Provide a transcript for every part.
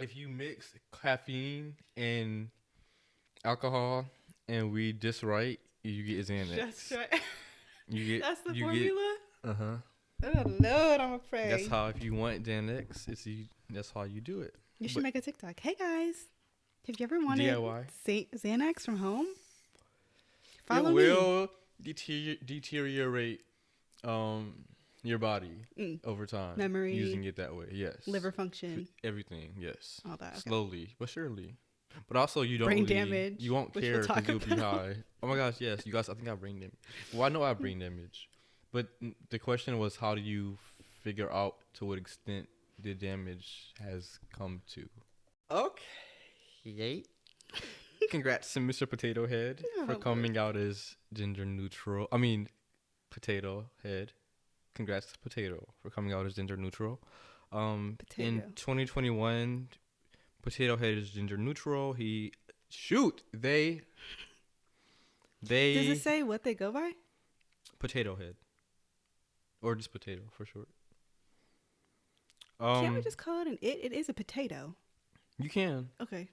if you mix caffeine and alcohol and weed just right, you get Xanax. That's right. You get. That's the you formula? Get. Oh, Lord, I'm afraid. That's how, if you want Xanax, that's how you do it. You should make a TikTok. Hey, guys. Have you ever wanted DIY Xanax from home? Follow it me. will deteriorate your body over time. Memory. Using it that way, yes. Liver function. Everything, yes. All that. Okay. Slowly, but surely. But also, you don't brain damage. You won't care because you'll be high. Oh my gosh, yes. You guys, I think I have brain damage. Well, I know I have brain damage. But the question was, how do you figure out to what extent the damage has come to? Okay. Congrats to Mr. Potato Head for coming out as gender neutral. I mean, Potato Head. Congrats to Potato for coming out as gender neutral. In 2021, Potato Head is gender neutral. They Does it say what they go by? Potato Head. Or just potato for short. Can't we just call it an it? It is a potato. You can. Okay.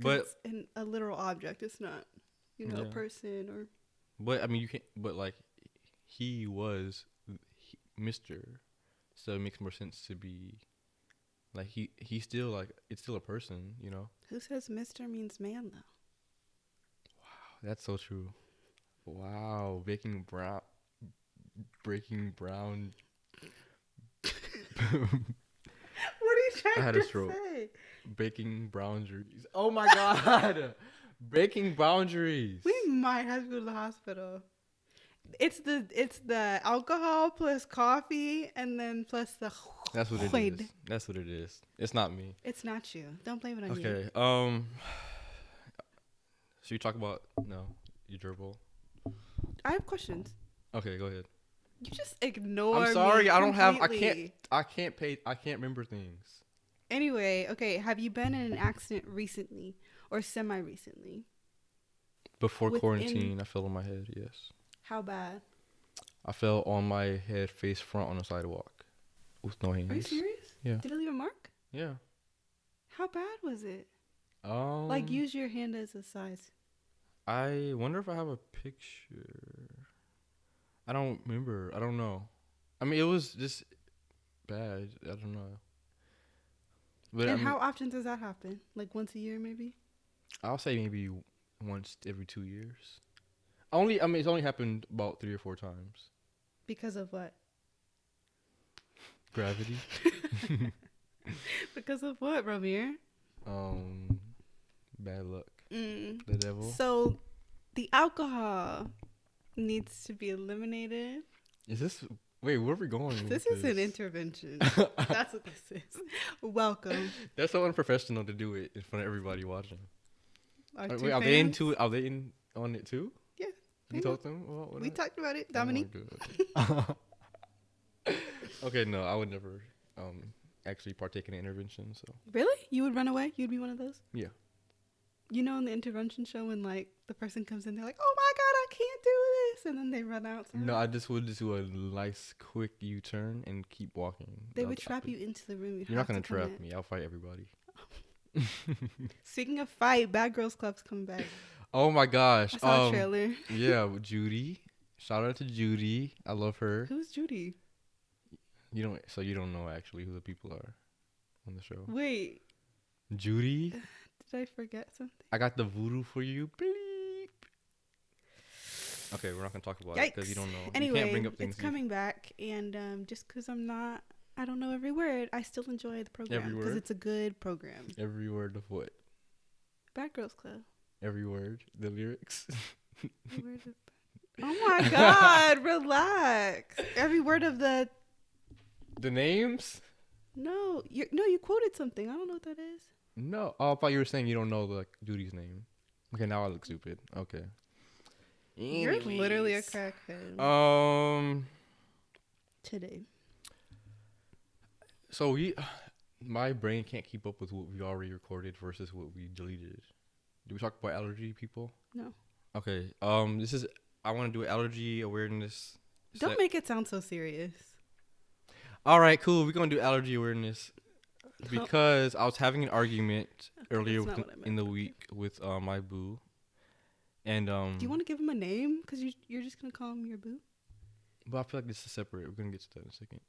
But it's a literal object. It's not, a person or. But I mean, you can't. But like, he was Mr. So it makes more sense to be like he's still like it's still a person, Who says Mr. means man though? Wow, that's so true. Wow, breaking brown. What are you trying to say? Breaking boundaries. Oh my God. Breaking boundaries. We might have to go to the hospital. It's the alcohol plus coffee and then plus the. That's what it is. That's what it is. It's not me. It's not you. Don't blame it on you. Okay. Should we talk about your gerbil? I have questions. Okay, go ahead. You just ignore me. I'm sorry. Completely. I can't remember things. Anyway, okay. Have you been in an accident recently or semi-recently? Before quarantine, I fell on my head. Yes. How bad? I fell on my head face front on the sidewalk with no hands. Are you serious? Yeah. Did it leave a mark? Yeah. How bad was it? Use your hand as a size. I wonder if I have a picture. I don't remember. I don't know. I mean, it was just bad. I don't know. But how often does that happen? Like once a year, maybe? I'll say maybe once every 2 years. It's only happened about 3 or 4 times. Because of what? Gravity. Because of what, Ramir? Bad luck. The devil. So, the alcohol needs to be eliminated. Wait, where are we going? This is an intervention. That's what this is. Welcome. That's so unprofessional to do it in front of everybody watching. Are they into it? Are they in on it too? Yeah. You told them? We talked about it, Dominique. Oh okay, no, I would never actually partake in an intervention. So. Really? You would run away? You'd be one of those? Yeah. In the intervention show when like the person comes in, they're like, "Oh my God, I can't do this," and then they run out. No, I just would do a nice quick U-turn and keep walking. They would trap you into the room. You're not gonna trap me. I'll fight everybody. Speaking of fight, Bad Girls Club's coming back. Oh my gosh! I saw a trailer. Yeah, Judy. Shout out to Judy. I love her. Who's Judy? You don't know actually who the people are on the show. Wait. Judy. Did I forget something? I got the voodoo for you. Bleep. Okay, we're not gonna talk about it because you don't know. Anyway, you can't bring up things it's coming back, and just because I don't know every word, I still enjoy the program because it's a good program. Every word of what? Bad Girls Club. Every word, the lyrics. Oh my God! Relax. Every word of the names. No, you quoted something. I don't know what that is. No, I thought you were saying you don't know Judy's name. Okay, now I look stupid. Okay. Anyways. You're literally a crackhead. Today. So my brain can't keep up with what we already recorded versus what we deleted. Did we talk about allergy people? No. Okay. I want to do allergy awareness. Don't make it sound so serious. All right, cool. We're gonna do allergy awareness because I was having an argument earlier that's not what I meant, in the okay. week with my boo, and Do you want to give him a name? Because you're just gonna call him your boo. but I feel like this is separate. We're gonna get to that in a second.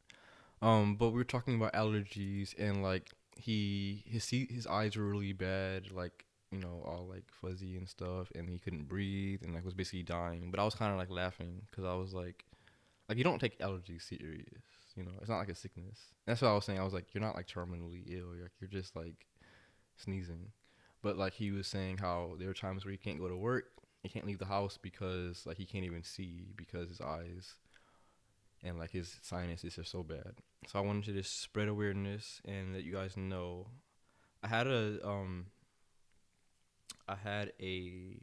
But we were talking about allergies and like his eyes were really bad, like all like fuzzy and stuff, and he couldn't breathe and like was basically dying. But I was kind of like laughing because I was like you don't take allergies serious, it's not like a sickness. That's what I was saying. I was like, you're not like terminally ill, you're just like sneezing. But like he was saying how there are times where he can't go to work, he can't leave the house because like he can't even see because his eyes and like his sinuses are so bad. So I wanted to just spread awareness and let you guys know. I had a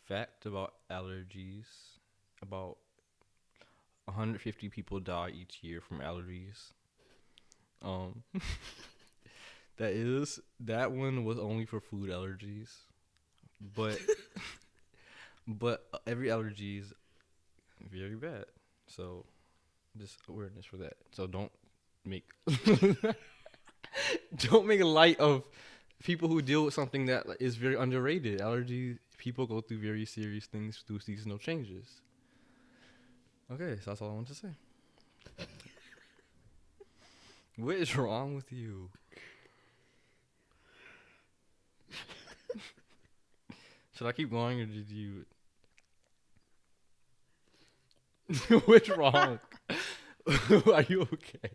fact about allergies. About 150 people die each year from allergies. That one was only for food allergies, but every allergy is very bad. So just awareness for that. So don't make don't make light of people who deal with something that is very underrated. Allergies, people go through very serious things through seasonal changes. Okay, so that's all I want to say. What is wrong with you? Should I keep going or did you? What's wrong? Are you okay?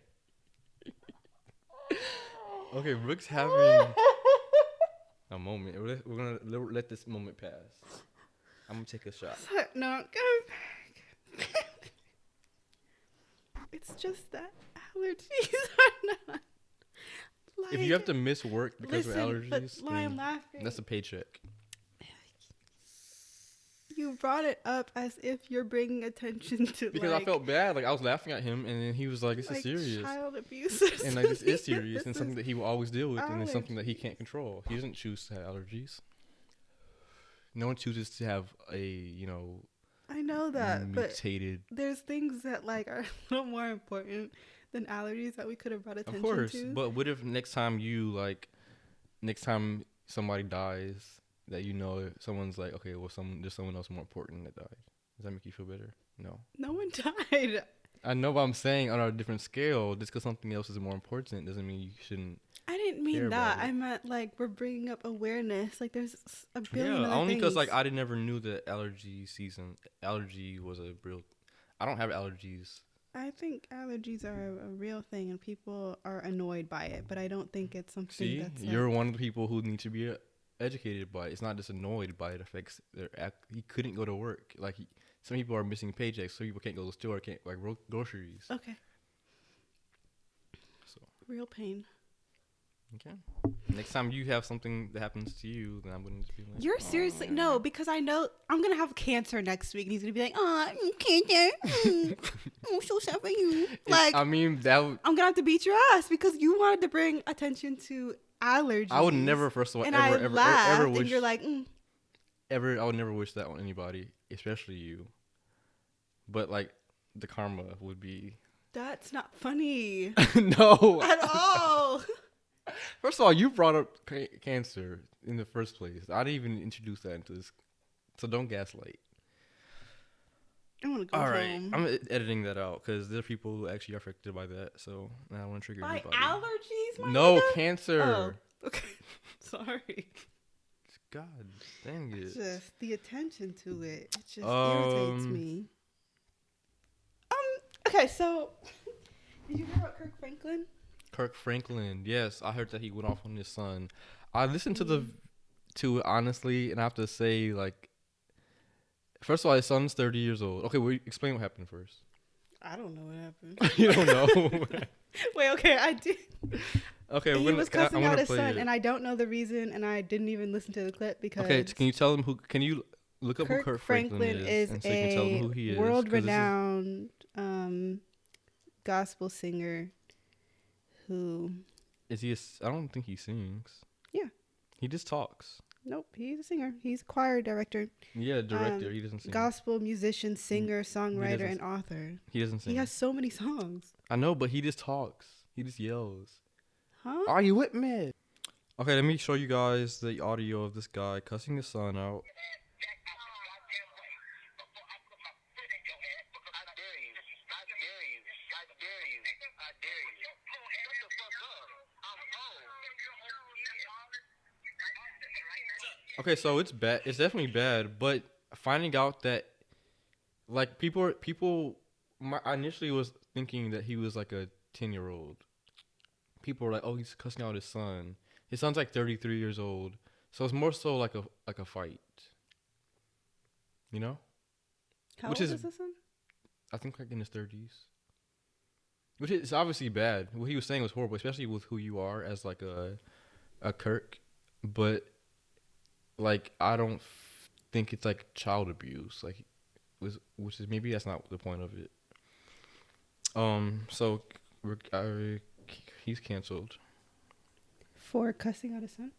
Okay, Brooke's having a moment. We're gonna let this moment pass. I'm gonna take a shot. No, go back. It's just that allergies are not. Like, If you have to miss work because of listen, allergies, but I'm then laughing. that's a paycheck. You brought it up as if you're bringing attention to Because like, I felt bad. Like I was laughing at him, and then he was like, "This is serious." Child abuse, And like this is serious, and something that he will always deal with, and it's something that he allergies. can't control. He doesn't choose to have allergies. No one chooses to have a I know that, mutated. but there's things that like are a little more important than allergies that we could have brought attention Of course, to. but what if next time somebody dies, that someone's like, okay, well, there's someone else more important that died. Does that make you feel better? No. No one died. I know what I'm saying on a different scale. Just because something else is more important doesn't mean you shouldn't. I didn't mean that. I meant like we're bringing up awareness. Like there's a billion other only because things. like I never knew that allergy was a real. I don't have allergies. I think allergies are a real thing and people are annoyed by it, but I don't think it's something See, that's you're one of the people who need to be educated by it. It's not just annoyed by it. Affects he couldn't go to work. Like some people are missing paychecks. Some people can't go to the store. Can't like groceries. Okay. So Real pain. okay. Next time you have something that happens to you, then I'm going to be like, You're seriously no, because I know I'm gonna have cancer next week, and he's gonna be like, "Oh, cancer, I'm so sad for you." Like, I mean, I'm gonna have to beat your ass because you wanted to bring attention to allergies. I would never, first of all, and ever wish. and you're like, I would never wish that on anybody, especially you. But like, the karma would be. That's not funny No. at all. First of all, you brought up cancer in the first place. I didn't even introduce that into this, so don't gaslight. I want to go All home. right, I'm editing that out because there are people who actually are affected by that. So I don't want to trigger By anybody. allergies? No, nigga? cancer. Oh, okay. Sorry. God dang it. It's just the attention to it. It just irritates me. Okay, so did you hear about Kirk Franklin? Kirk Franklin, yes, I heard that he went off on his son. I listened to it honestly, and I have to say, like, first of all, his son's 30 years old. Okay, explain what happened first. I don't know what happened. You don't know? Wait, okay, I did. Okay, he was cussing out his son, and I don't know the reason, and I didn't even listen to the clip because. Okay, can you tell them who? Can you look up who Kirk Franklin is, and so you can tell them who he is? World-renowned gospel singer. Who is he? I don't think he sings. Yeah, he just talks. Nope, he's a singer. He's a choir director. Yeah, director. He doesn't sing. Gospel musician, singer, songwriter, and author. He doesn't sing. He has so many songs. I know, but he just talks. He just yells. Huh? Are you with me? Okay, let me show you guys the audio of this guy cussing his son out. Okay, so it's bad. It's definitely bad, but finding out that like I initially was thinking that he was like a 10-year-old. People were like, "Oh, he's cussing out his son." His son's like 33 years old, so it's more so like a fight, you know? How Which old is, is this one? I think, like in his 30s. Which is obviously bad. What he was saying was horrible, especially with who you are as like a Kirk. But like, I don't think it's like child abuse. Like, which is maybe that's not the point of it. So he's canceled. For cussing out his son?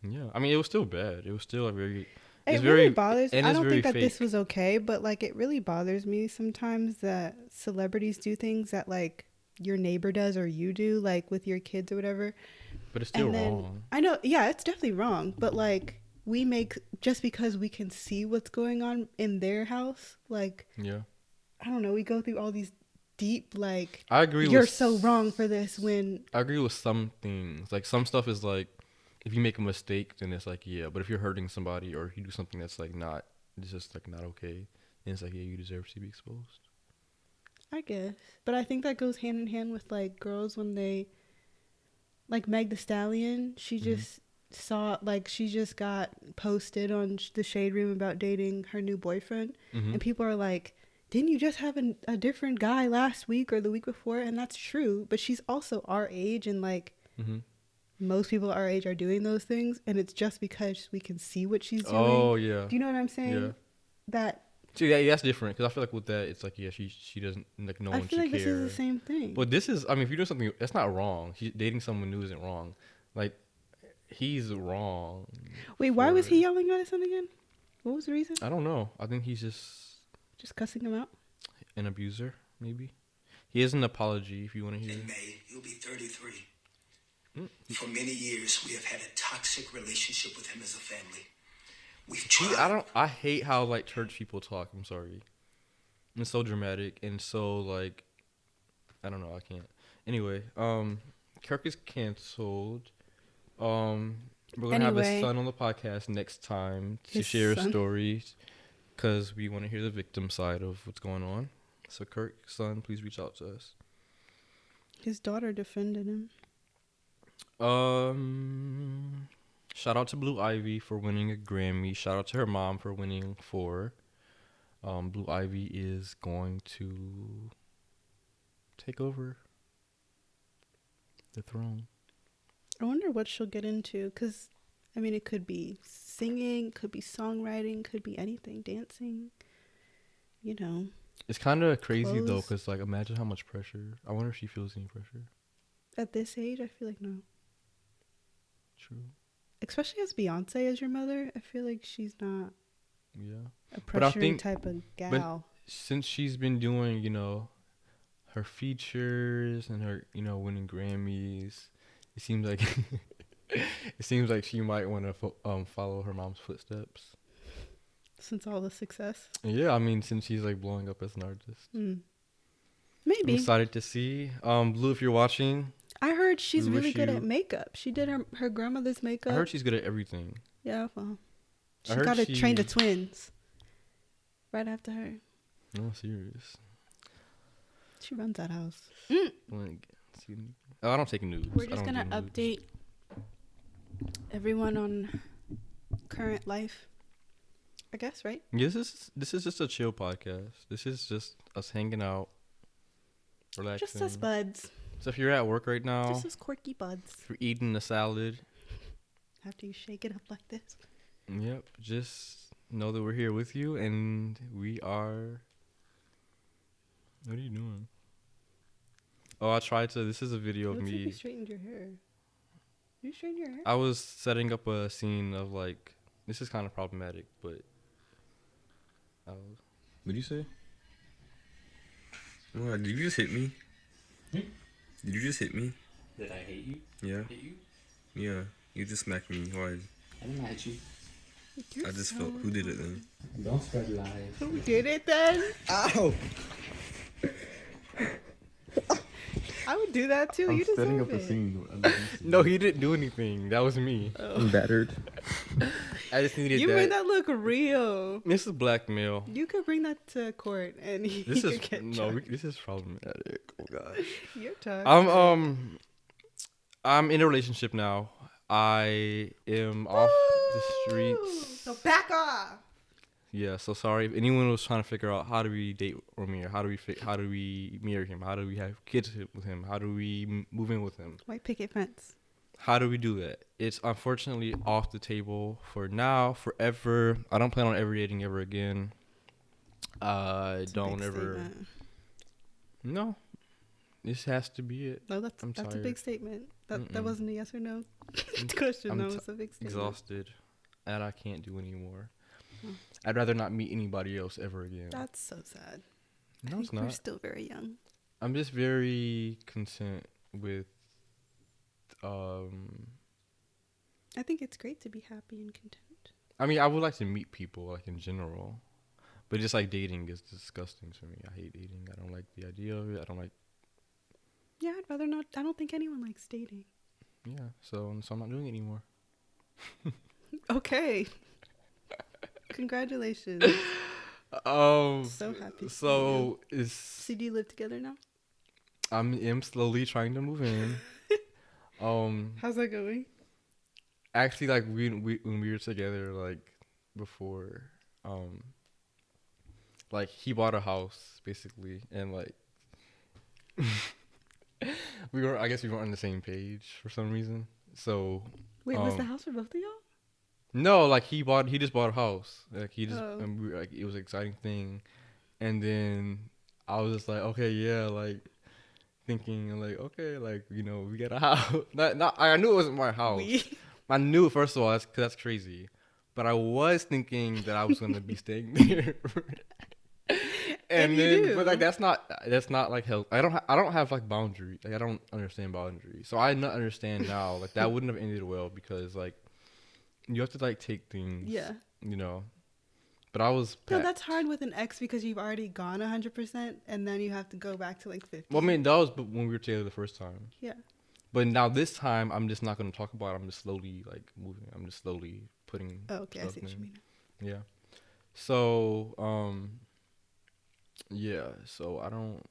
Yeah, I mean it was still bad. It was still a very. It It's really very bothers. and I it's don't very think that fake. this was okay, but like it really bothers me sometimes that celebrities do things that like your neighbor does or you do, like with your kids or whatever. But it's still And then wrong. I know, yeah, it's definitely wrong, but like we make just because we can see what's going on in their house, like Yeah, I don't know, we go through all these deep like I agree. you're so wrong for this when I agree with some things. Like some stuff is like, if you make a mistake, then it's like yeah. But if you're hurting somebody or you do something that's like not, it's just like not okay, then it's like yeah, you deserve to be exposed. I guess. But I think that goes hand in hand with like girls when they like Meg the Stallion, she just saw like she just got posted on the Shade Room about dating her new boyfriend, and people are like, didn't you just have a different guy last week or the week before? And that's true, but she's also our age, and like most people our age are doing those things, and it's just because we can see what she's doing. Oh yeah. Do you know what I'm saying? Yeah. That See, yeah, that's different because I feel like with that, it's like yeah, she doesn't like no I one feel should like care. this is the same thing. But this is, I mean, if you're doing something, that's not wrong. Dating someone new isn't wrong. Like he's wrong. Wait, why was he yelling at his son again? What was the reason? I don't know. I think he's Just cussing him out. an abuser, maybe. He has an apology if you want to hear. In May, you'll be 33. For many years, we have had a toxic relationship with him as a family. We've tried. I hate how like church people talk. I'm sorry. It's so dramatic and so like, I don't know. I can't. Anyway, Kirk is canceled. We're gonna have his son on the podcast next time to share stories, because we want to hear the victim side of what's going on. So Kirk, son, please reach out to us. His daughter defended him. Shout out to Blue Ivy for winning a Grammy. Shout out to her mom for winning 4. Blue Ivy is going to take over the throne. I wonder what she'll get into, because, I mean, it could be singing, could be songwriting, could be anything, dancing, you know. It's kind of crazy, though, because, like, imagine how much pressure. I wonder if she feels any pressure. At this age, I feel like no. True. Especially as Beyonce as your mother, I feel like she's not a But I pressuring think, type of gal. but since she's been doing, you know, her features and her, you know, winning Grammys, it seems like she might want to follow her mom's footsteps. Since all the success. Yeah, I mean, since she's like blowing up as an artist. Maybe. I'm excited to see. Blue, if you're watching. I heard she's really good at makeup. She did her grandmother's makeup. I heard she's good at everything. Yeah, well. She got to train the twins. Right after her. No, serious. She runs that house. I don't take nudes. We're just going to update everyone on current life. I guess, right? Yeah, this is just a chill podcast. This is just us hanging out, relaxing. Just us buds. So if you're at work right now, just us quirky buds. If you're eating a salad, after you shake it up like this. Yep, just know that we're here with you, and we are. What are you doing? Oh, I tried to. This is a video of me. You straightened your hair. You straightened your hair? I was setting up a scene of like. This is kind of problematic, but. What did you say? What? Did you just hit me? Did you just hit me? Did I hate you? Yeah. Hate you? Yeah. You just smacked me hard. I didn't hit you. You're I just so felt. Who did it then? Don't spread lies. Who did it then? Ow! I would do that too. You deserve it. scene. No, he didn't do anything. That was me. I'm battered. I just needed You that. made that look real. This is blackmail. You could bring that to court and he This is could get no. charged. This is problematic. Oh gosh. You're tough. I'm in a relationship now. I am off the streets. So back off. Yeah. So sorry if anyone was trying to figure out how do we date Romeo? How do we marry him? How do we have kids with him? How do we move in with him? White picket fence. How do we do that? It's unfortunately off the table for now, forever. I don't plan on ever dating ever again. That's a don't big ever. statement. No, this has to be it. No, that's I'm a tired. big statement. That Mm-mm. wasn't a yes or no question. I'm That was a big statement. Exhausted, and I can't do anymore. Oh. I'd rather not meet anybody else ever again. That's so sad. No, I it's think we're not. still very young. I'm just very content with. I think it's great to be happy and content. I mean, I would like to meet people like in general, but just like dating is disgusting to me. I hate dating. I don't like the idea of it. I don't like. Yeah, I'd rather not. I don't think anyone likes dating. Yeah, so I'm not doing it anymore. Okay. Congratulations. So happy. So So do you live together now? am slowly trying to move in. How's that going? Actually, like we when we were together, like before, like he bought a house basically, and like I guess we weren't on the same page for some reason. So Wait, was the house for both of y'all? no, like he just bought a house. Like he just Oh. and we were, like it was an exciting thing, and then I was just like, okay, yeah, like thinking like, okay, like we got a house. Not I knew it wasn't my house. I knew first of all that's crazy, but I was thinking that I was gonna be staying there. And you do. But like that's not like health. I don't have like boundaries. Like I don't understand boundaries. So I not understand now. Like that wouldn't have ended well because like you have to like take things. Yeah. But I was. No, that's hard with an ex because you've already gone 100%, and then you have to go back to like 50. Well, I mean that was when we were together the first time. Yeah. But now this time I'm just not gonna talk about it. I'm just slowly like moving. I'm just slowly putting. Oh, okay, I stuff see what you in. mean. Yeah. So yeah. So I don't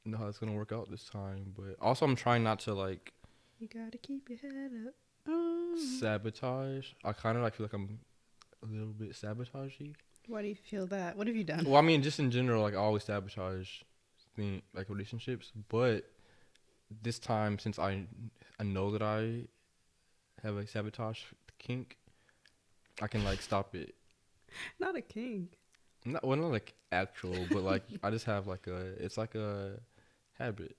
know how it's gonna work out this time, but also I'm trying not to like You gotta keep your head up. sabotage. I kind of like feel like I'm a little bit sabotagey. Why do you feel that? What have you done? Well, I mean, just in general, like I always sabotage like relationships, but this time since I know that I have a sabotage kink, I can like stop it. Not a king. Not like actual, but like I just have like it's like a habit.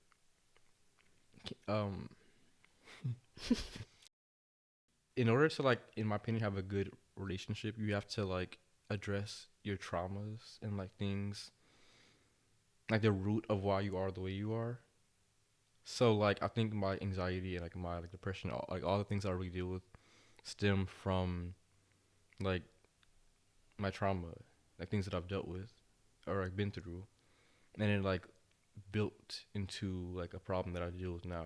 In order to like, in my opinion, have a good relationship, you have to like address your traumas and like things, like the root of why you are the way you are. So like I think my anxiety and like my like depression, all the things I really deal with, stem from like my trauma, like things that I've dealt with or like been through, and it like built into like a problem that I deal with now.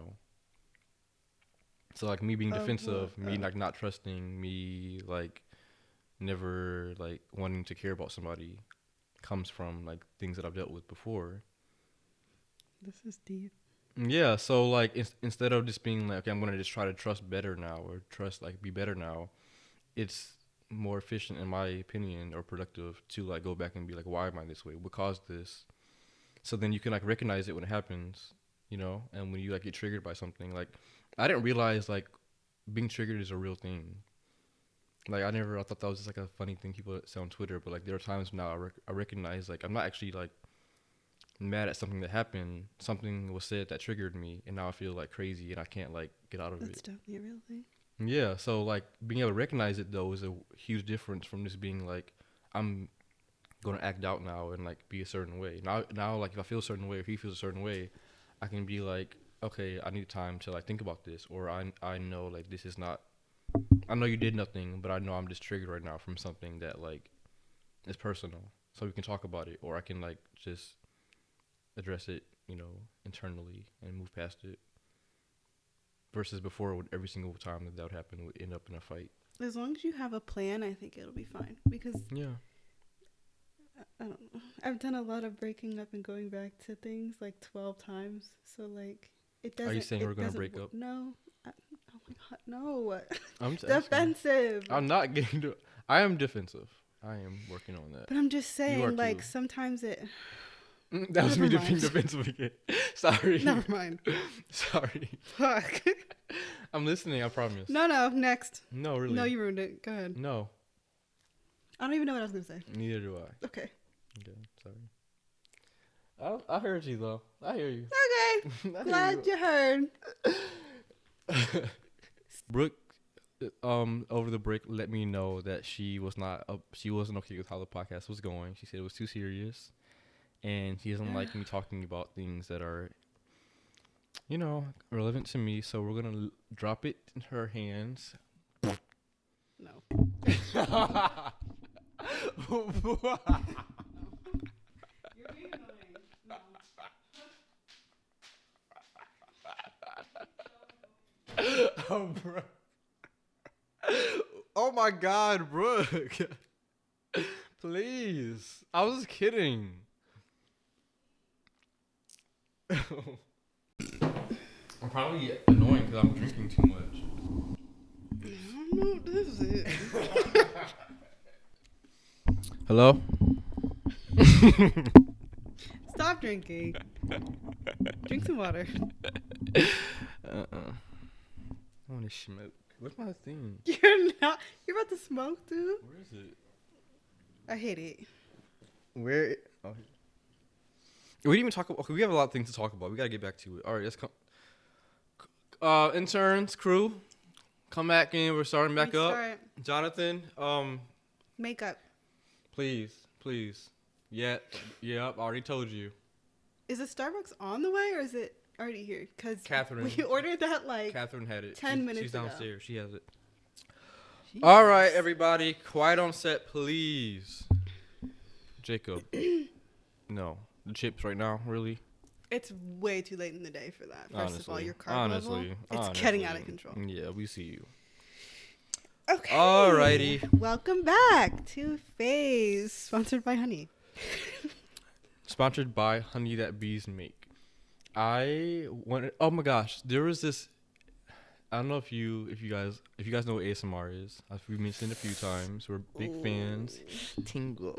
So like me being defensive, me like not trusting, me like never like wanting to care about somebody, comes from like things that I've dealt with before. This is deep. Yeah, so like instead of just being like, okay, I'm gonna just try to trust better now or trust like be better now, it's more efficient in my opinion or productive to like go back and be like, why am I this way? What caused this? So then you can like recognize it when it happens, and when you like get triggered by something. Like I didn't realize like being triggered is a real thing. Like I thought that was just like a funny thing people say on Twitter, but like there are times now I recognize like I'm not actually like mad at something that happened. Something was said that triggered me, and now I feel like crazy and I can't like get out of That's it. definitely a real thing. Yeah, so like being able to recognize it though is a huge difference from just being like I'm gonna act out now and like be a certain way. Now like if I feel a certain way or he feels a certain way, I can be like, okay, I need time to like think about this, or I know like this is not. I know you did nothing, but I know I'm just triggered right now from something that like is personal, so we can talk about it, or I can like just address it, internally and move past it. Versus before, every single time that would happen would end up in a fight. As long as you have a plan, I think it'll be fine. Because Yeah. I don't know. I've done a lot of breaking up and going back to things like 12 times. So like it doesn't. Are you saying we're gonna break up? No. Oh my god, no. I'm just defensive. I'm not getting to. I am defensive. I am working on that. But I'm just saying, like too. sometimes it. That was me being defensive again. Sorry. Never mind. Sorry. Fuck. I'm listening. I promise. No. Next. No, really. No, you ruined it. Go ahead. No. I don't even know what I was gonna say. Neither do I. Okay. Sorry. I heard you though. I hear you. Okay. Glad you heard. Brooke, over the break, let me know that she wasn't okay with how the podcast was going. She said it was too serious, and she doesn't like me talking about things that are, relevant to me. So we're gonna drop it in her hands. No. Oh, bro. Oh my God, Brooke. Please. I was kidding. I'm probably annoying because I'm drinking too much. I don't know what this is. Hello? Stop drinking. Drink some water. I want to smoke. What's my thing? You're about to smoke, dude? Where is it? I hate it. Where? Oh. We didn't even talk about. Okay, we have a lot of things to talk about. We gotta get back to it. All right, let's come. Interns, crew, come back in. We're starting back up. Start. Jonathan, Makeup. please. Yeah. I already told you. Is the Starbucks on the way or is it already here? Because Catherine. we ordered that like Catherine had it. 10 minutes She's ago. downstairs. She has it. Jeez. All right, everybody, quiet on set, please. Jacob. No, the chips right now, really. It's way too late in the day for that. First of all, your carb honestly, level, it's getting out of control. Yeah, we see you. Okay. Alrighty. Welcome back to Fazed, sponsored by Honey. Sponsored by Honey That Bees Make. Oh my gosh, there was this. I don't know if you guys know what ASMR is. As we mentioned a few times, we're big fans. Tingle.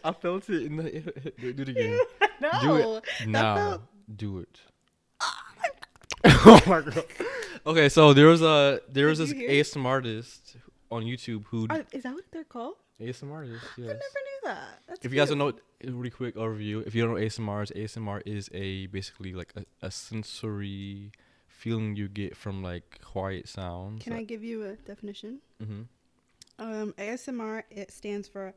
I felt it in the. Do it again. No. Do it now. Felt... Do it. Oh my god. Okay, so there was this ASMR artist on YouTube who. Is that what they're called? ASMR artist. Yes. I never knew that. That's if you guys don't know, a really quick overview. If you don't know ASMR is basically like a sensory feeling you get from like quiet sounds. Can I give you a definition? Mm-hmm. ASMR, it stands for.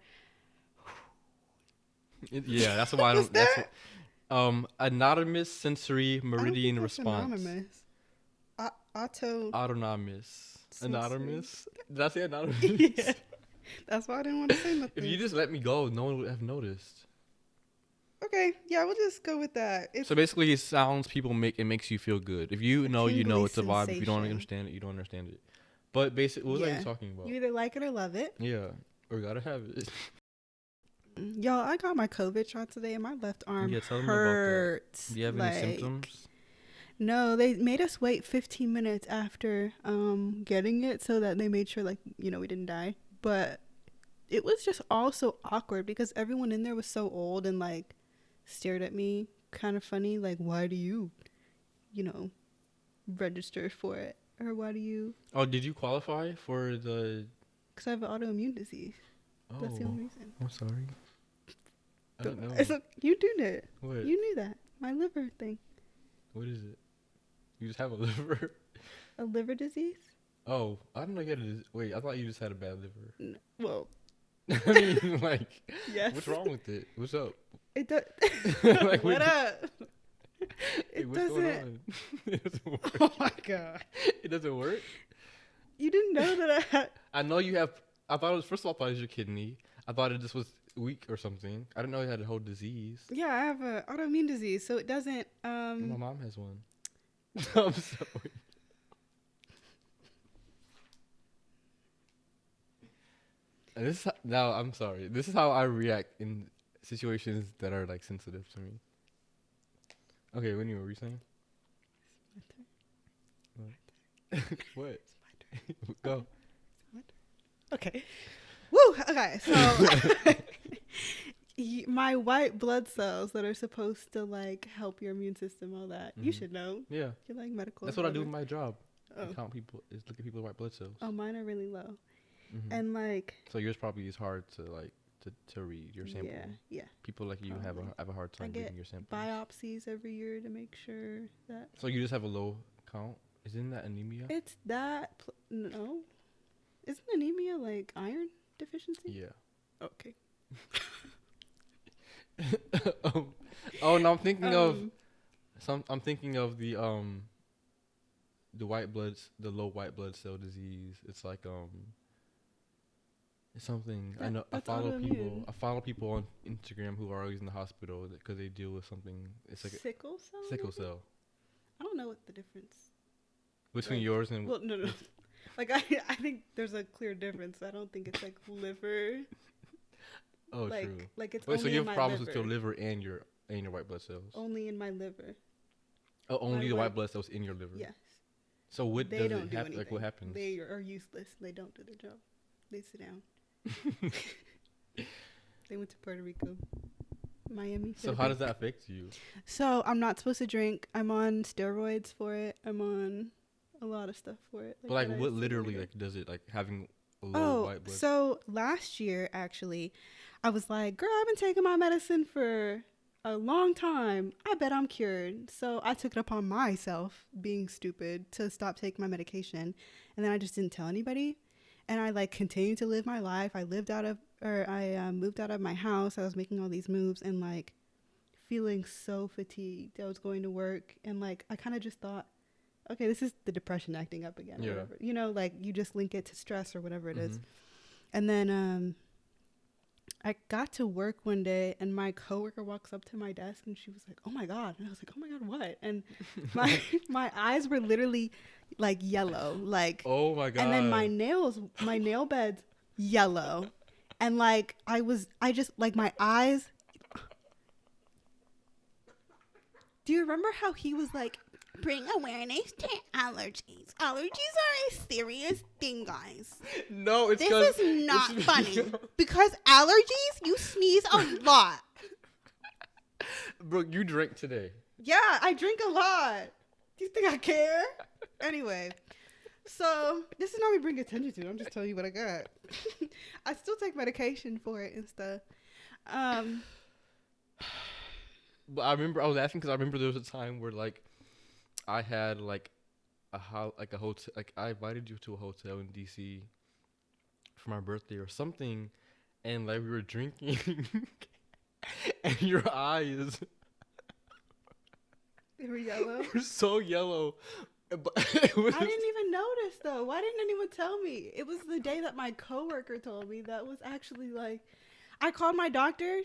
Yeah, that's why I don't. That's what, anonymous sensory meridian response. Anonymous. Autonomous. Anonymous. Did I say anonymous? Yeah. That's why I didn't want to say nothing. If you just let me go, no one would have noticed. Okay, yeah, we'll just go with that. So basically, it sounds people make. It makes you feel good. If you know, you know it's a vibe. If you don't understand it, you don't understand it. But basically, what was I talking about? You either like it or love it. Yeah, or gotta have it. Y'all, I got my COVID shot today, and my left arm tell them hurts. About that. Do you have any symptoms? No, they made us wait 15 minutes after getting it so that they made sure, like, we didn't die. But it was just all so awkward because everyone in there was so old and, like, stared at me kind of funny. Like, why do you, register for it? Or why do you... Oh, did you qualify for the... Because I have an autoimmune disease. Oh, that's the only reason. I'm sorry. I don't know. It's like, you do it. What? You knew that. My liver thing. What is it? You just have a liver? A liver disease? Oh, I don't know you had a... Wait, I thought you just had a bad liver. Well... I mean, like... Yes. What's wrong with it? What's up? It does... Like, what up? It what's doesn't. going on? It doesn't work. Oh my god! It doesn't work. You didn't know that I had. I know you have. I thought it was. First of all, I thought it was your kidney. I thought it just was weak or something. I didn't know you had a whole disease. Yeah, I have a autoimmune disease, so it doesn't. My mom has one. I'm sorry. And this is now. I'm sorry. This is how I react in situations that are like sensitive to me. Okay, what were you saying? What? Go. Okay. Woo. Okay. So my white blood cells that are supposed to like help your immune system, all that. You should know. Yeah. You're like medical. That's what I do with my job. Oh. I count people. Is look at people's white blood cells. Oh, mine are really low. And like. So yours probably is hard to like to read your sample. Yeah. People like you have a hard time reading your sample. Biopsies every year to make sure that. So you just have a low count. Isn't that anemia? It's that. No. Isn't anemia like iron deficiency? Yeah. Okay. Oh no, I'm thinking of I'm thinking of the low white blood cell disease. It's like it's something I know. I follow people on Instagram who are always in the hospital because they deal with something. It's like sickle cell. Sickle cell. I don't know what the difference between like, yours and. Well, no. Like I think there's a clear difference. I don't think it's like liver. Oh, like, true. Like it's. Wait, only so you in have my problems liver. with your liver and your white blood cells? Only in my liver. Oh, only the white blood cells in your liver. Yes. So what they does don't it do happen? anything. Like what happens? They are useless. They don't do their job. They sit down. They went to Puerto Rico, Miami. So how does that affect you? So I'm not supposed to drink. I'm on steroids for it. I'm on a lot of stuff for it. But like what literally like does it like having a low white blood? So last year actually, I was like, girl, I've been taking my medicine for a long time. I bet I'm cured. So I took it upon myself, being stupid, to stop taking my medication. And then I just didn't tell anybody. And I like continued to live my life. I moved out of my house. I was making all these moves and like feeling so fatigued. I was going to work and like I kind of just thought, okay, this is the depression acting up again. Or whatever. You know, like you just link it to stress or whatever it is. And then I got to work one day and my coworker walks up to my desk and she was like, oh my God. And I was like, oh my God, what? And my eyes were literally like yellow, like, oh my God. And then my nail bed's yellow. And like, I just like my eyes. Do you remember how he was like, bring awareness to allergies. Allergies are a serious thing, guys. No, it's this is not funny because allergies, you sneeze a lot. Brooke, you drank today. Yeah, I drink a lot. Do you think I care? Anyway, so this is not me bringing attention to. I'm just telling you what I got. I still take medication for it and stuff. But I was asking because I remember there was a time where like I had like a hotel, like I invited you to a hotel in DC for my birthday or something, and like we were drinking, and your eyes They were yellow. were so yellow. But I didn't even notice though. Why didn't anyone tell me? It was the day that my coworker told me. That was actually like, I called my doctor.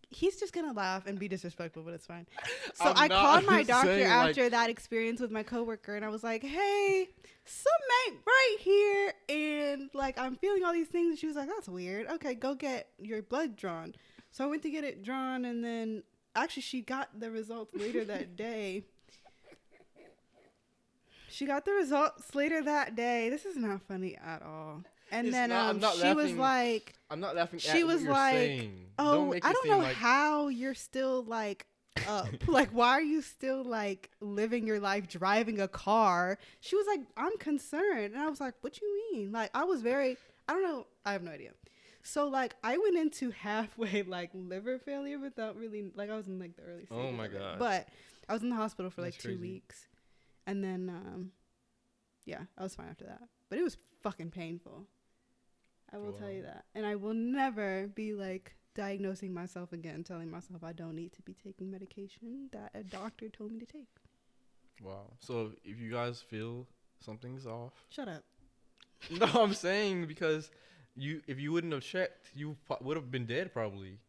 He's just gonna laugh and be disrespectful, but it's fine. So I called my doctor after that experience with my coworker, and I was like, "Hey, some mate right here, and like I'm feeling all these things." And she was like, "That's weird. Okay, go get your blood drawn." So I went to get it drawn, and then actually she got the results later that day. She got the results later that day. This is not funny at all. And it's then not, she laughing. was like, I'm not laughing she at was what you're like, saying. oh, I don't know how you're still like up. Like, why are you still like living your life driving a car? She was like, I'm concerned. And I was like, what you mean? Like, I don't know. I have no idea. So like I went into halfway like liver failure without really, like I was in like the early stages. Oh my God. But I was in the hospital for like That's 2 crazy. weeks. And then, yeah, I was fine after that. But it was fucking painful. I will tell you that. And I will never be like diagnosing myself again, telling myself I don't need to be taking medication that a doctor told me to take. Wow. So if you guys feel something's off, Shut up. no, I'm saying because if you wouldn't have checked, you would have been dead probably.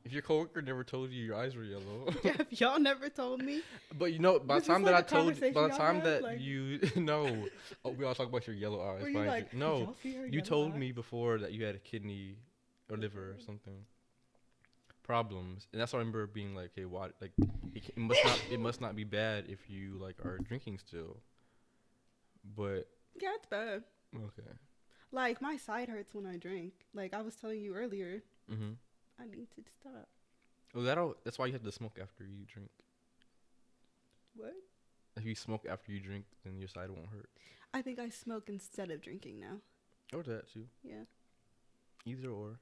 If your coworker never told you your eyes were yellow. Yeah, if y'all never told me. But you know, by the Is time this that I like a told, conversation by the y'all time had? that Like- you no, oh, we all talk about your yellow eyes. Were you mind like, you. "Did No, y'all see her you yellow told eye?" me before that you had a kidney or liver or something problems, and that's why I remember being like, "Hey, why? Like, it must not be bad if you like are drinking still." But Yeah, it's bad. okay. Like, my side hurts when I drink. Like, I was telling you earlier, Mm-hmm. I need to stop. Oh, that's why you have to smoke after you drink. What? If you smoke after you drink, then your side won't hurt. I think I smoke instead of drinking now. Or that too. Yeah. Either or.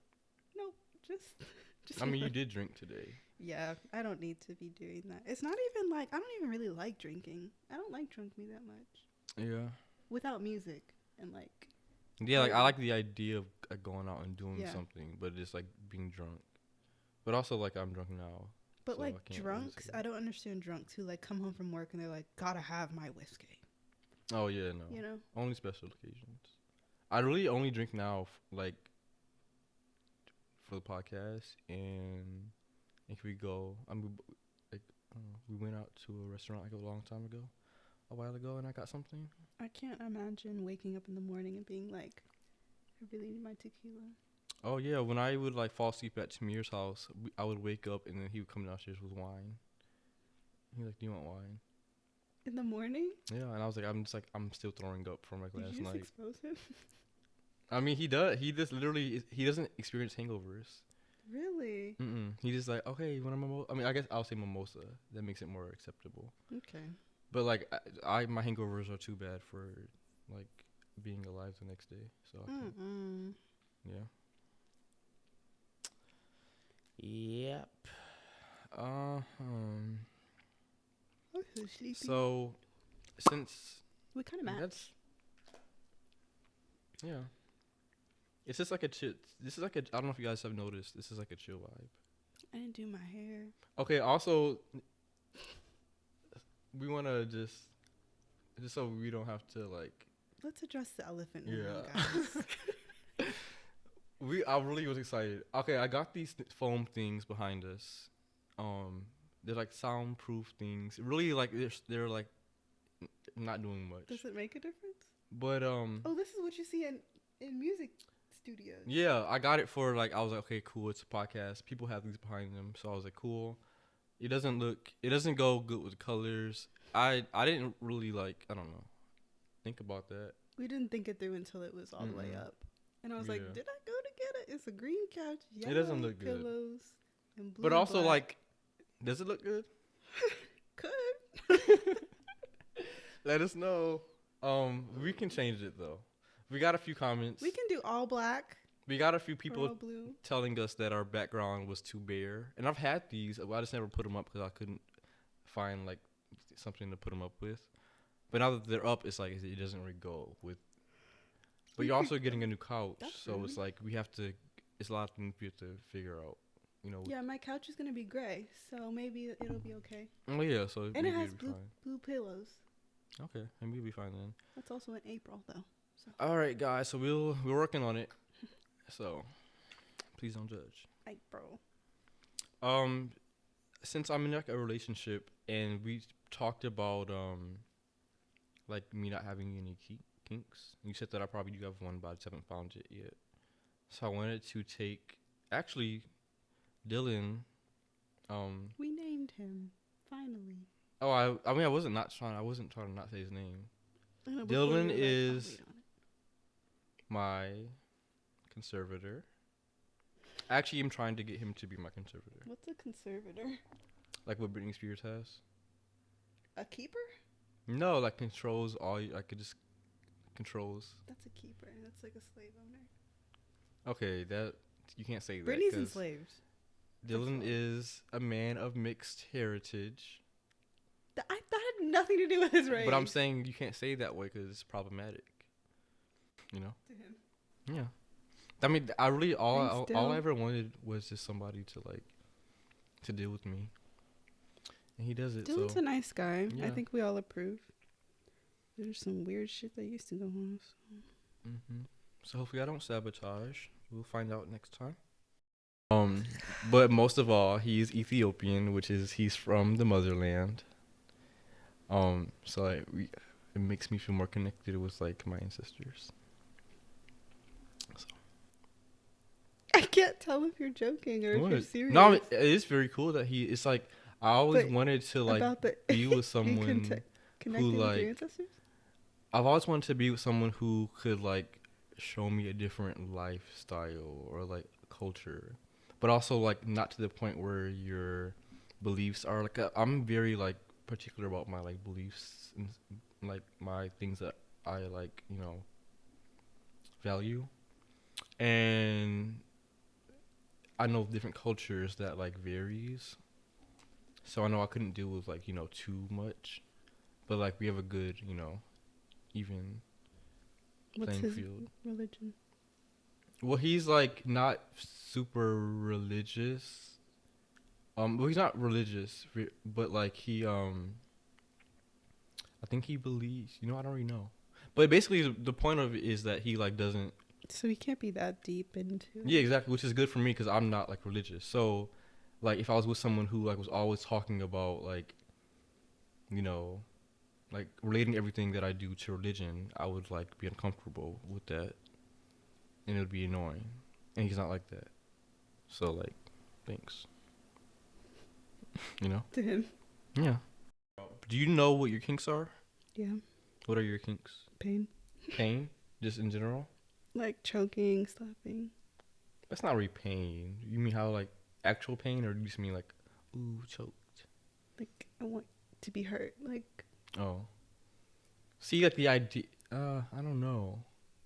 Nope. Just I mean, you did drink today. Yeah, I don't need to be doing that. It's not even like, I don't even really like drinking. I don't like drunk me that much. Yeah. Without music and like. Yeah, like I like the idea of going out and doing Yeah. something, but it's like being drunk. But also, like I'm drunk now. But so I like can't drunks, listen. I don't understand drunks who like come home from work and they're like, gotta have my whiskey. Oh yeah, no. You know? Only special occasions. I really only drink now, like for the podcast, and if we go, like we went out to a restaurant like a long time ago, a while ago, and I got something. I can't imagine waking up in the morning and being like, I really need my tequila. Oh yeah, when I would like fall asleep at Tamir's house, I would wake up and then he would come downstairs with wine. He's like, "Do you want wine?" In the morning? Yeah, and I was like, I'm still throwing up from like Did last you just night. expose him? I mean, he does. He just literally he doesn't experience hangovers. Really? He just like, okay, you want a mimosa? I mean, I guess I'll say mimosa. That makes it more acceptable. Okay. But like, my hangovers are too bad for like being alive the next day. So I can't. Mm-mm. Yeah. Yep. I'm so sleepy. So since We kind of match. that's yeah, it's just like a chill. This is like a. I don't know if you guys have noticed. This is like a chill vibe. I didn't do my hair. Okay. Also, we want to just so we don't have to like. Let's address the elephant in the room, Yeah. guys. I really was excited. Okay, I got these foam things behind us. They're like soundproof things. Really, like they're like not doing much. Does it make a difference? But Oh, this is what you see in music studios. yeah, I got it for like I was like, okay, cool. It's a podcast. People have these behind them, so I was like, cool. It doesn't go good with the colors. I didn't really like. I don't know. Think about that. We didn't think it through until it was all the way up. And I was like, Yeah. did I go to get it? It's a green couch, yellow doesn't look good. pillows, and blue But also, black. like, does it look good? Could. Let us know. We can change it though. We got a few comments. We can do all black We got a few or all people blue. telling us that our background was too bare, and I've had these. I just never put them up because I couldn't find like something to put them up with. But now that they're up, it's like it doesn't really go with. But you're also getting a new couch, That's so it's rude. like we have to. It's a lot of things we have to figure out. You know. Yeah, my couch is gonna be gray, so maybe it'll be okay. Oh yeah, so And maybe it has it'll be fine. blue pillows. Okay, maybe we'll be fine then. That's also in April though. So All right, guys. So we're working on it. So please don't judge. April. Since I'm in like a relationship and we talked about like me not having any kinks. You said that I probably do have one, but I just haven't found it yet. So I wanted to take actually Dylan. We named him finally. Oh, I mean I wasn't trying to not say his name. I know, before Dylan we were like, is- "Oh, wait on it." My conservator. Actually, I'm trying to get him to be my conservator, What's a conservator? like what Britney Spears has. A keeper? No, like controls all. Like it just controls. That's a keeper. That's like a slave owner. Okay, that you can't say that. Britney's 'cause enslaved. Dylan all. is a man of mixed heritage, That had nothing to do with his race. but I'm saying you can't say that way because it's problematic. You know? to him. Yeah. I mean, I really all still- I ever wanted was just somebody to like to deal with me, and he does it. Dylan's So a nice guy. I yeah. think we all approve. There's some weird shit that used to go on. So hopefully I don't sabotage. We'll find out next time. But most of all, he's Ethiopian, which is he's from the motherland. So like it makes me feel more connected with like my ancestors. I can't tell if you're joking or if you're serious. No, it is very cool that he. It's like I always But wanted to like about the be with you someone connected with like- your ancestors. I've always wanted to be with someone who could like show me a different lifestyle or like culture, but also like not to the point where your beliefs are like I'm very like particular about my like beliefs and like my things that I like, you know, value. And I know different cultures that like varies. So I know I couldn't deal with like, you know, too much. But like we have a good, you know, even What's playing his field. religion? Well, he's like not super religious. Well, he's not religious, but like he I think he believes, you know, I don't really know. But basically the point of it is that he like doesn't. So he can't be that deep into. Yeah, exactly, which is good for me because I'm not like religious. So like if I was with someone who like was always talking about like, you know, like relating everything that I do to religion, I would like be uncomfortable with that, and it would be annoying. And he's not like that, so like, thanks. You know? To him. Yeah. Do you know what your kinks are? Yeah. What are your kinks? Pain. Pain, just in general. Like choking, slapping. That's not really pain. You mean how like actual pain, or do you just mean like, ooh, choked? Like I want to be hurt. Like Oh. See, like the idea. I don't know.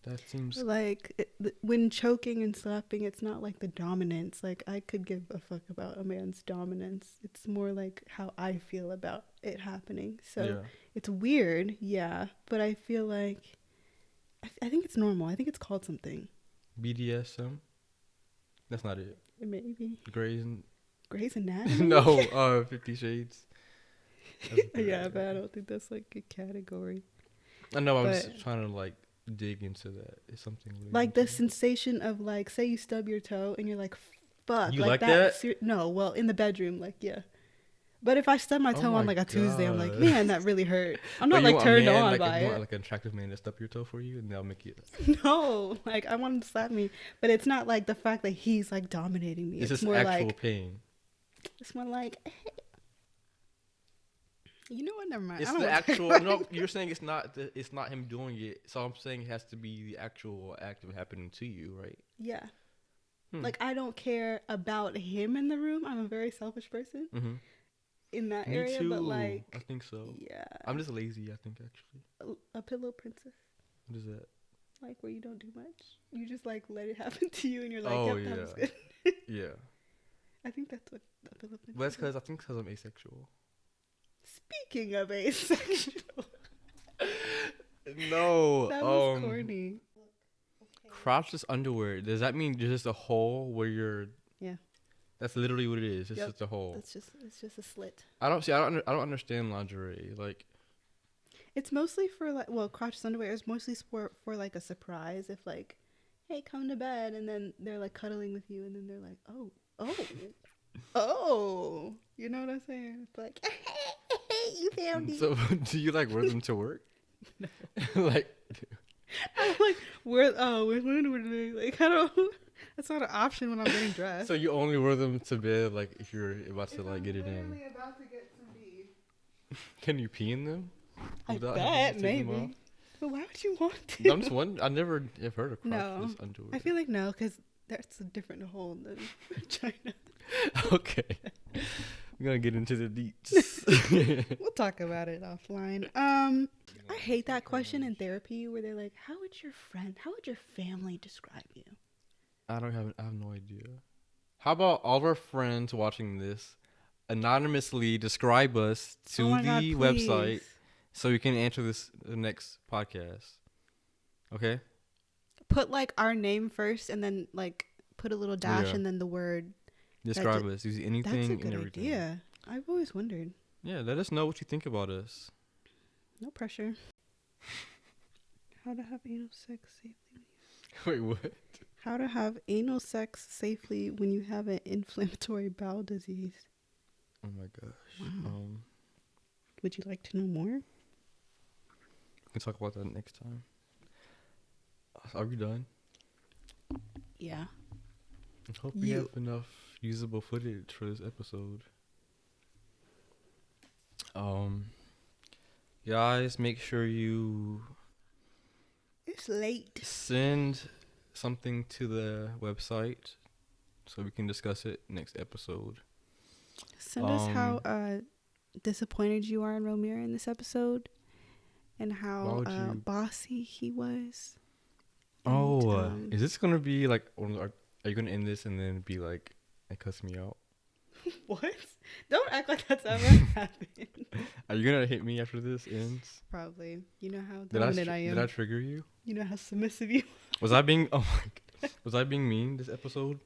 That seems. like when choking and slapping, it's not like the dominance. Like I could give a fuck about a man's dominance. It's more like how I feel about it happening. So Yeah. it's weird, yeah. But I feel like I think it's normal. I think it's called something. BDSM. That's not it. Maybe Grey's and Grey's Anatomy. no. 50 Shades. Yeah, but I don't think that's like a category. I know. I was But- trying to like dig into that. It's something related Like to the that. sensation of like, say you stub your toe and you're like, fuck. You like that? No, well, in the bedroom, like, yeah. But if I stub my Oh toe on my like a Tuesday, I'm like, God. man, that really hurt. I'm But not you like want a turned man, on like, by you want, it. like an attractive man to stub your toe for you, and that'll make you. No, like I want him to slap me, but it's not like the fact that he's like dominating me. It's It's just more actual like pain. it's more like. You know what? Never mind. It's I don't the wanna talk actual. about No, it. you're saying it's not him doing it. So I'm saying it has to be the actual act of happening to you, right? Yeah. Hmm. Like I don't care about him in the room. I'm a very selfish person Mm-hmm. in that Me area, too. but like, I think so. yeah, I'm just lazy. I think actually. a pillow princess. What is that? Like where you don't do much. You just like let it happen to you, and you're like, Oh, yep, that was yeah. good. Yeah. I think that's what a pillow princess. But that's is. because I'm asexual. Speaking of asexual, No. that was corny. Crotchless underwear. Does that mean just a hole where you're? Yeah. That's literally what it is. It's Yep. just a hole. It's just a slit. I don't understand lingerie. Like, It's mostly for like, well, crotchless underwear is mostly for like a surprise. If like, hey, come to bed, and then they're like cuddling with you, and then they're like, oh, you know what I'm saying? It's like, you found it. so do you like wear them to work? No. Like, I'm like, where's my underwear today? Like, I don't. That's not an option when I'm getting dressed. so you only wear them to bed, like if you're about to like get it in. literally about to get some beef. Can you pee in them? I without having bet to take them maybe. off? But why would you want to? I'm just wondering. I never have heard of No. crotchless underwear. I feel like no, because that's a different hole than vagina. Okay. We're gonna get into the deets. We'll talk about it offline. I hate that question in therapy where they're like, how would your family describe you? I have no idea. How about all of our friends watching this anonymously describe us to Oh my God, the website please. so we can answer this the next podcast? Okay? put like our name first, and then like put a little dash, Yeah. and then the word. Describe us. Use That's anything a and good everything. idea. I've always wondered. Yeah, let us know what you think about us. No pressure. How to have anal sex safely. Wait, what? How to have anal sex safely when you have an inflammatory bowel disease. Oh my gosh. Wow. Would you like to know more? We can talk about that next time. Are we done? Yeah. I hope we have enough usable footage for this episode. Guys, make sure you It's late. send something to the website so we can discuss it next episode. Send us how disappointed you are in Romero in this episode, and how bossy he was. And, is this gonna be like? Are you gonna end this and then be like, "I cuss me out"? What? Don't act like that's ever happened. Are you gonna hit me after this ends? Probably. You know how dominant I am. Did I trigger you? You know how submissive you are. Was I being? Oh my God. Was I being mean this episode?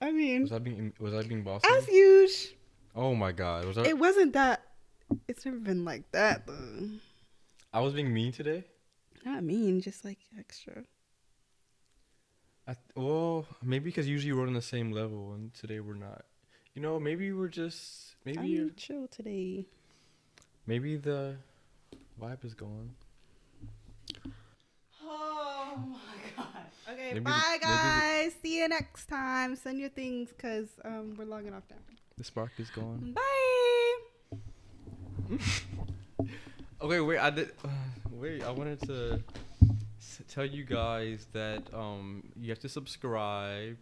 I mean, Was I being bossy? as usual. Oh my God. It wasn't that. It's never been like that though. I was being mean today? Not mean, just like extra. Well, maybe because usually we're on the same level and today we're not. You know, maybe we're just I'm chill today. Maybe the vibe is gone. Oh my God. Okay, Maybe bye maybe guys. See you next time. Send your things because we're logging off now. The spark is gone. Bye. Okay, wait. I wanted to tell you guys that you have to subscribe